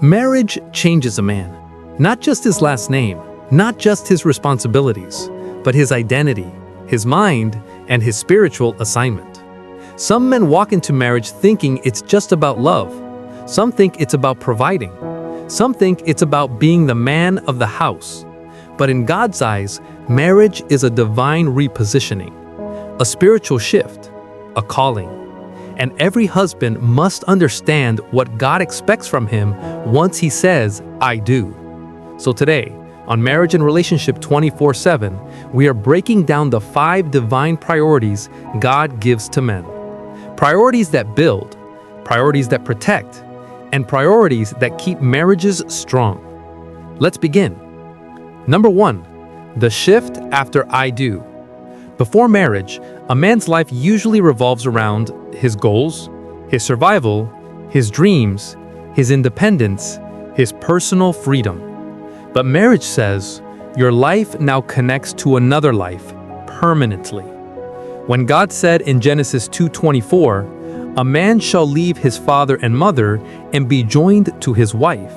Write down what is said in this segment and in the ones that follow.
Marriage changes a man. Not just his last name, not just his responsibilities, but his identity, his mind, and his spiritual assignment. Some men walk into marriage thinking it's just about love. Some think it's about providing. Some think it's about being the man of the house. But in God's eyes, marriage is a divine repositioning, a spiritual shift, a calling. And every husband must understand what God expects from him once he says, "I do." So today, on Marriage and Relationship 24/7, we are breaking down the 5 divine priorities God gives to men. Priorities that build, priorities that protect, and priorities that keep marriages strong. Let's begin. Number 1, the shift after "I do." Before marriage, a man's life usually revolves around his goals, his survival, his dreams, his independence, his personal freedom. But marriage says, your life now connects to another life permanently. When God said in Genesis 2:24, "A man shall leave his father and mother and be joined to his wife,"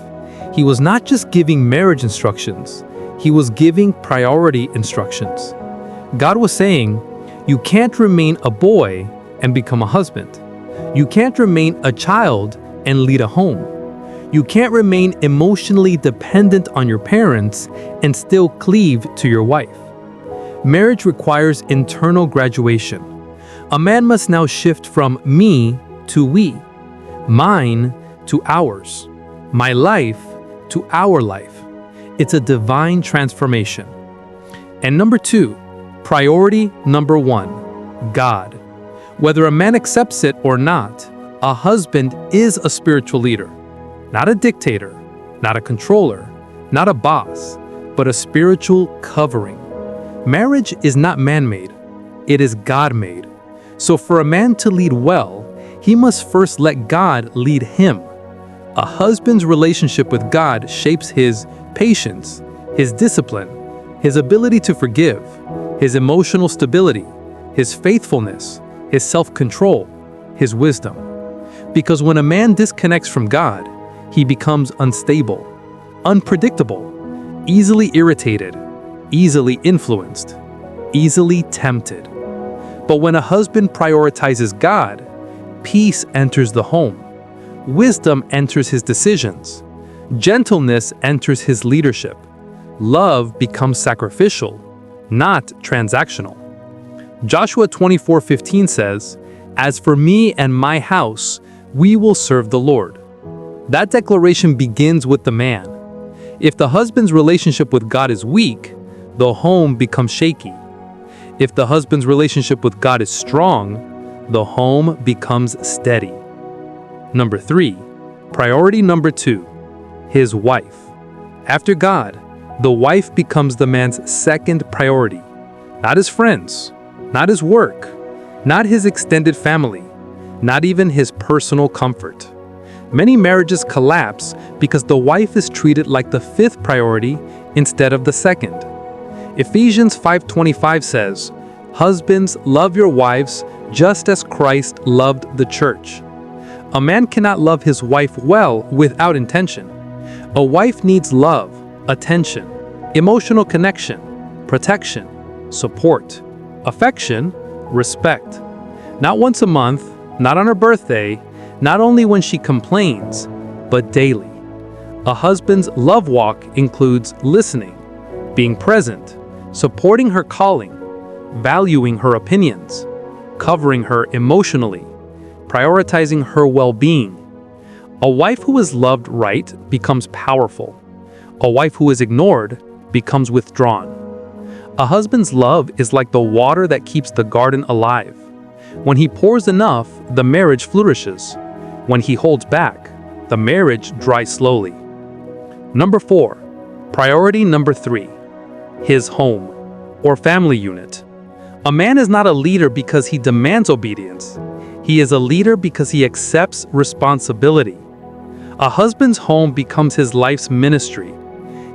he was not just giving marriage instructions, he was giving priority instructions. God was saying, you can't remain a boy and become a husband. You can't remain a child and lead a home. You can't remain emotionally dependent on your parents and still cleave to your wife. Marriage requires internal graduation. A man must now shift from me to we, mine to ours, my life to our life. It's a divine transformation. And number 2, priority number 1, God. Whether a man accepts it or not, a husband is a spiritual leader. Not a dictator, not a controller, not a boss, but a spiritual covering. Marriage is not man-made, it is God-made. So for a man to lead well, he must first let God lead him. A husband's relationship with God shapes his patience, his discipline, his ability to forgive, his emotional stability, his faithfulness, his self-control, his wisdom. Because when a man disconnects from God, he becomes unstable, unpredictable, easily irritated, easily influenced, easily tempted. But when a husband prioritizes God, peace enters the home, wisdom enters his decisions, gentleness enters his leadership, love becomes sacrificial, not transactional. Joshua 24:15 says, "As for me and my house, we will serve the Lord." That declaration begins with the man. If the husband's relationship with God is weak, the home becomes shaky. If the husband's relationship with God is strong, the home becomes steady. Number 3, priority number 2, his wife. After God, the wife becomes the man's second priority. Not his friends, not his work, not his extended family, not even his personal comfort. Many marriages collapse because the wife is treated like the 5th priority instead of the 2nd. Ephesians 5:25 says, "Husbands, love your wives just as Christ loved the church." A man cannot love his wife well without intention. A wife needs love, attention, emotional connection, protection, support, affection, respect. Not once a month, not on her birthday, not only when she complains, but daily. A husband's love walk includes listening, being present, supporting her calling, valuing her opinions, covering her emotionally, prioritizing her well-being. A wife who is loved right becomes powerful. A wife who is ignored becomes withdrawn. A husband's love is like the water that keeps the garden alive. When he pours enough, the marriage flourishes. When he holds back, the marriage dries slowly. Number 4, priority number 3, his home or family unit. A man is not a leader because he demands obedience. He is a leader because he accepts responsibility. A husband's home becomes his life's ministry.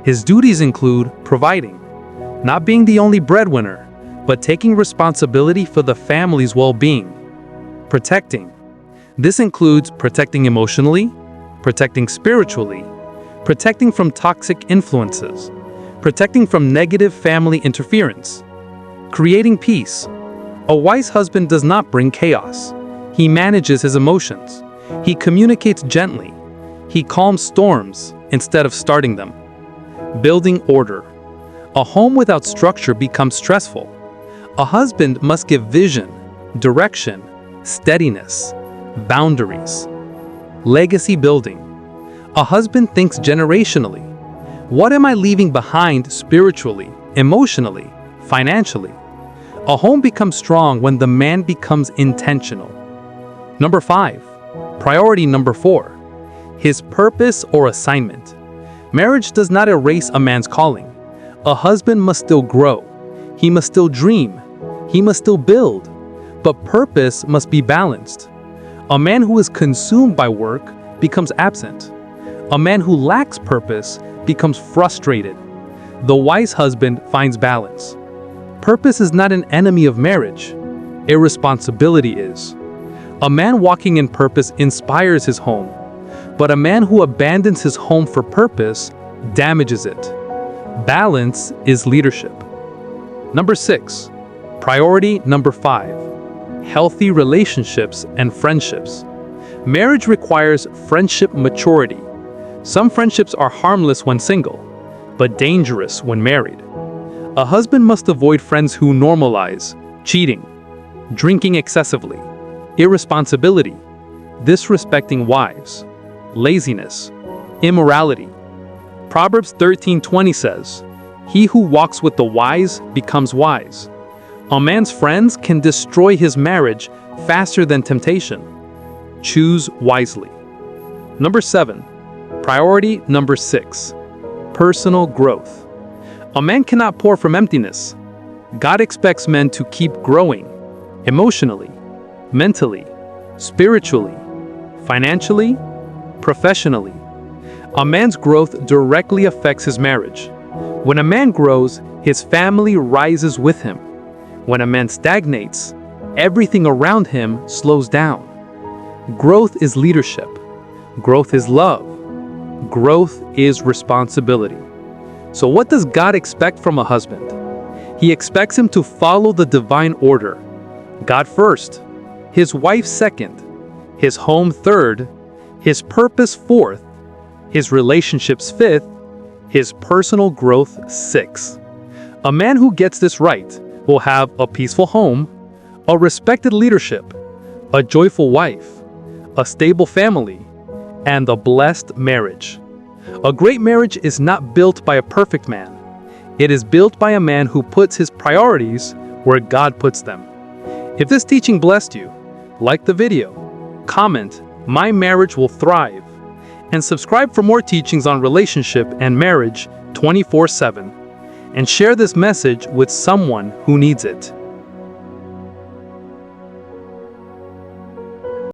His duties include providing, not being the only breadwinner, but taking responsibility for the family's well-being. Protecting. This includes protecting emotionally, protecting spiritually, protecting from toxic influences, protecting from negative family interference, creating peace. A wise husband does not bring chaos. He manages his emotions. He communicates gently. He calms storms instead of starting them. Building order. A home without structure becomes stressful. A husband must give vision, direction, steadiness, boundaries. Legacy building. A husband thinks generationally. What am I leaving behind spiritually, emotionally, financially? A home becomes strong when the man becomes intentional. Number 5. Priority number 4. His purpose or assignment. Marriage does not erase a man's calling. A husband must still grow. He must still dream. He must still build. But purpose must be balanced. A man who is consumed by work becomes absent. A man who lacks purpose becomes frustrated. The wise husband finds balance. Purpose is not an enemy of marriage. Irresponsibility is. A man walking in purpose inspires his home, but a man who abandons his home for purpose damages it. Balance is leadership. Number 6. Priority number 5. Healthy relationships and friendships. Marriage requires friendship maturity. Some friendships are harmless when single, but dangerous when married. A husband must avoid friends who normalize cheating, drinking excessively, irresponsibility, disrespecting wives, laziness, immorality. Proverbs 13:20 says, "He who walks with the wise becomes wise." A man's friends can destroy his marriage faster than temptation. Choose wisely. Number 7. Priority number 6. Personal growth. A man cannot pour from emptiness. God expects men to keep growing emotionally, mentally, spiritually, financially, professionally. A man's growth directly affects his marriage. When a man grows, his family rises with him. When a man stagnates, everything around him slows down. Growth is leadership. Growth is love. Growth is responsibility. So what does God expect from a husband? He expects him to follow the divine order. God first, his wife second, his home third, his purpose fourth, his relationships fifth, his personal growth sixth. A man who gets this right will have a peaceful home, a respected leadership, a joyful wife, a stable family, and a blessed marriage. A great marriage is not built by a perfect man. It is built by a man who puts his priorities where God puts them. If this teaching blessed you, like the video, comment, "My marriage will thrive," and subscribe for more teachings on relationship and marriage 24/7. And share this message with someone who needs it.